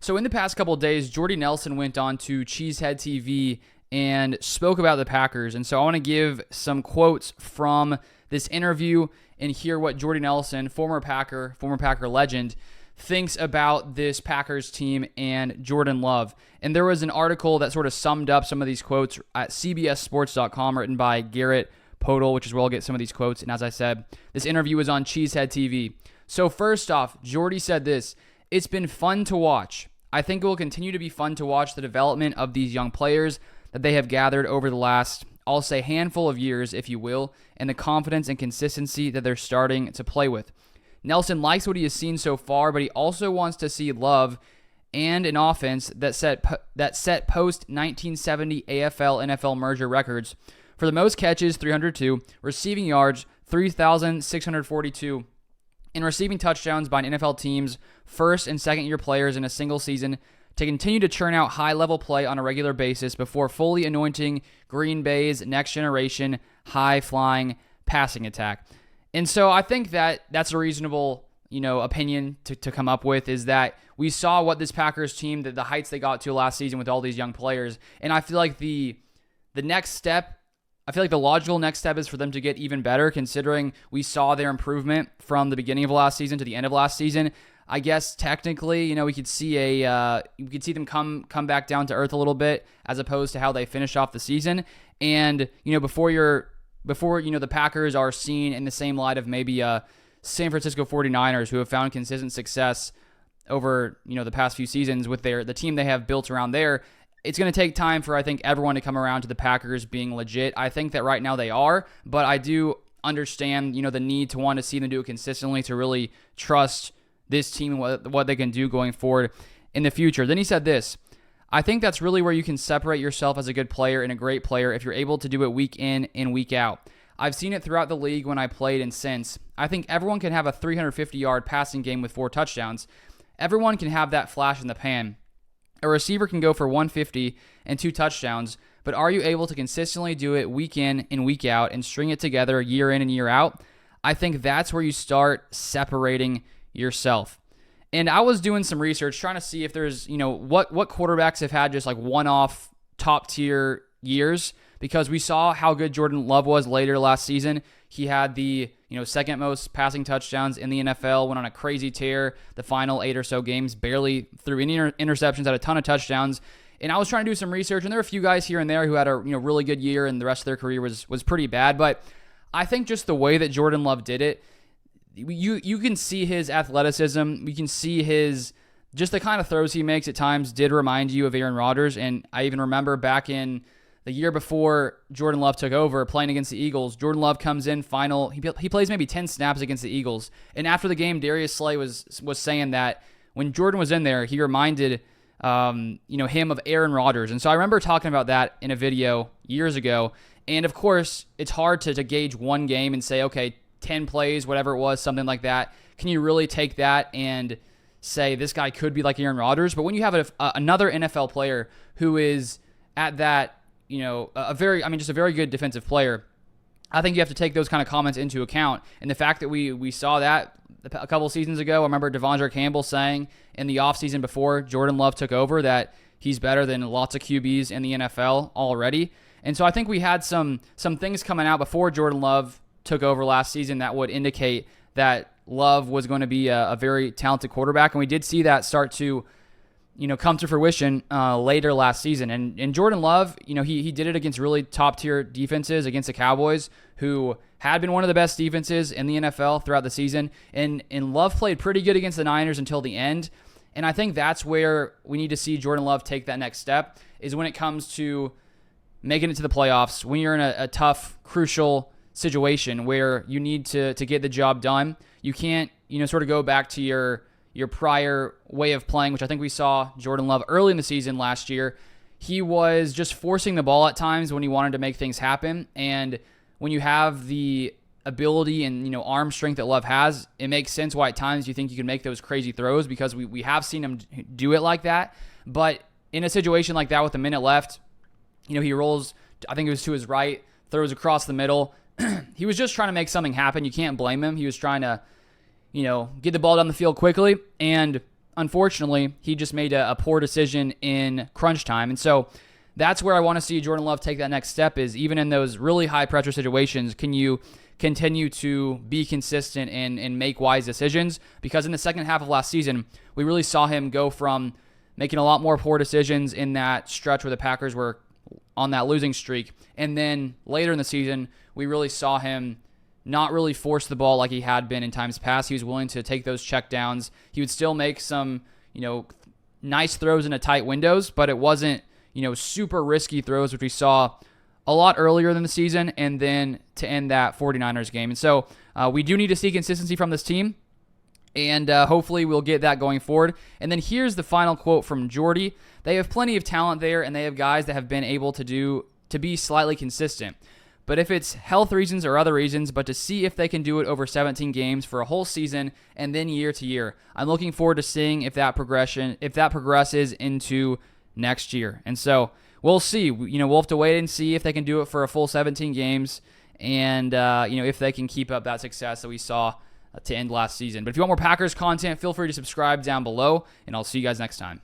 So in the past couple of days, Jordy Nelson went on to Cheesehead TV and spoke about the Packers. And so I want to give some quotes from this interview and hear what Jordy Nelson, former Packer legend, thinks about this Packers team and Jordan Love. And there was an article that sort of summed up some of these quotes at cbssports.com written by Garrett Podol, which is where I'll get some of these quotes. And as I said, this interview was on Cheesehead TV. So first off, Jordy said this: "It's been fun to watch. I think it will continue to be fun to watch the development of these young players that they have gathered over the last, I'll say, handful of years, if you will, and the confidence and consistency that they're starting to play with. Nelson likes what he has seen so far, but he also wants to see Love and an offense that set post-1970 AFL-NFL merger records for the most catches, 302, receiving yards, 3,642, and receiving touchdowns by an NFL team's first and second-year players in a single season to continue to churn out high-level play on a regular basis before fully anointing Green Bay's next-generation high-flying passing attack." And so I think that that's a reasonable, opinion to come up with, is that we saw what this Packers team, the heights they got to last season with all these young players. And I feel like the next step, the logical next step is for them to get even better, considering we saw their improvement from the beginning of last season to the end of last season. I guess technically, we could see them come back down to earth a little bit, as opposed to how they finish off the season. And before the Packers are seen in the same light of maybe San Francisco 49ers, who have found consistent success over the past few seasons with the team they have built around there. It's going to take time for, I think, everyone to come around to the Packers being legit. I think that right now they are, but I do understand the need to want to see them do it consistently, to really trust this team and what they can do going forward in the future. Then he said this: "I think that's really where you can separate yourself as a good player and a great player, if you're able to do it week in and week out. I've seen it throughout the league when I played and since. I think everyone can have a 350-yard passing game with 4 touchdowns. Everyone can have that flash in the pan. A receiver can go for 150 and 2 touchdowns, but are you able to consistently do it week in and week out and string it together year in and year out? I think that's where you start separating yourself." And I was doing some research trying to see if there's, what quarterbacks have had just like one-off top-tier years, because we saw how good Jordan Love was later last season. He had the, second most passing touchdowns in the NFL, went on a crazy tear the final 8 or so games, barely threw any interceptions, had a ton of touchdowns. And I was trying to do some research, and there were a few guys here and there who had a really good year, and the rest of their career was pretty bad. But I think just the way that Jordan Love did it, you can see his athleticism. You can see just the kind of throws he makes at times did remind you of Aaron Rodgers. And I even remember back in the year before Jordan Love took over, playing against the Eagles, Jordan Love comes in he plays maybe 10 snaps against the Eagles. And after the game, Darius Slay was saying that when Jordan was in there, he reminded him of Aaron Rodgers. And so I remember talking about that in a video years ago. And of course, it's hard to gauge one game and say, okay, 10 plays, whatever it was, something like that. Can you really take that and say this guy could be like Aaron Rodgers? But when you have another NFL player who is at that, just a very good defensive player, I think you have to take those kind of comments into account. And the fact that we saw that a couple seasons ago, I remember Devondre Campbell saying in the offseason before Jordan Love took over that he's better than lots of QBs in the NFL already. And so I think we had some things coming out before Jordan Love took over last season that would indicate that Love was going to be a very talented quarterback. And we did see that start to come to fruition later last season. And Jordan Love, he did it against really top-tier defenses, against the Cowboys, who had been one of the best defenses in the NFL throughout the season. And Love played pretty good against the Niners until the end. And I think that's where we need to see Jordan Love take that next step, is when it comes to making it to the playoffs, when you're in a tough, crucial situation where you need to get the job done. You can't, sort of go back to your prior way of playing, which I think we saw Jordan Love early in the season last year. He was just forcing the ball at times when he wanted to make things happen. And when you have the ability and arm strength that Love has, it makes sense why at times you think you can make those crazy throws, because we have seen him do it like that. But in a situation like that with a minute left, he rolls, I think it was to his right, throws across the middle. He was just trying to make something happen. You can't blame him. He was trying to, get the ball down the field quickly. And unfortunately, he just made a poor decision in crunch time. And so that's where I want to see Jordan Love take that next step, is even in those really high pressure situations, can you continue to be consistent and make wise decisions? Because in the second half of last season, we really saw him go from making a lot more poor decisions in that stretch where the Packers were on that losing streak. And then later in the season, we really saw him not really force the ball like he had been in times past. He was willing to take those checkdowns. He would still make some, nice throws into tight windows, but it wasn't, super risky throws, which we saw a lot earlier than the season, and then to end that 49ers game. And so we do need to see consistency from this team, and hopefully we'll get that going forward. And then here's the final quote from Jordy. They have plenty of talent there, and they have guys that have been able to be slightly consistent. But if it's health reasons or other reasons, but to see if they can do it over 17 games for a whole season and then year to year, I'm looking forward to seeing if that progresses into next year. And so we'll see. We'll have to wait and see if they can do it for a full 17 games, and if they can keep up that success that we saw to end last season. But if you want more Packers content, feel free to subscribe down below, and I'll see you guys next time.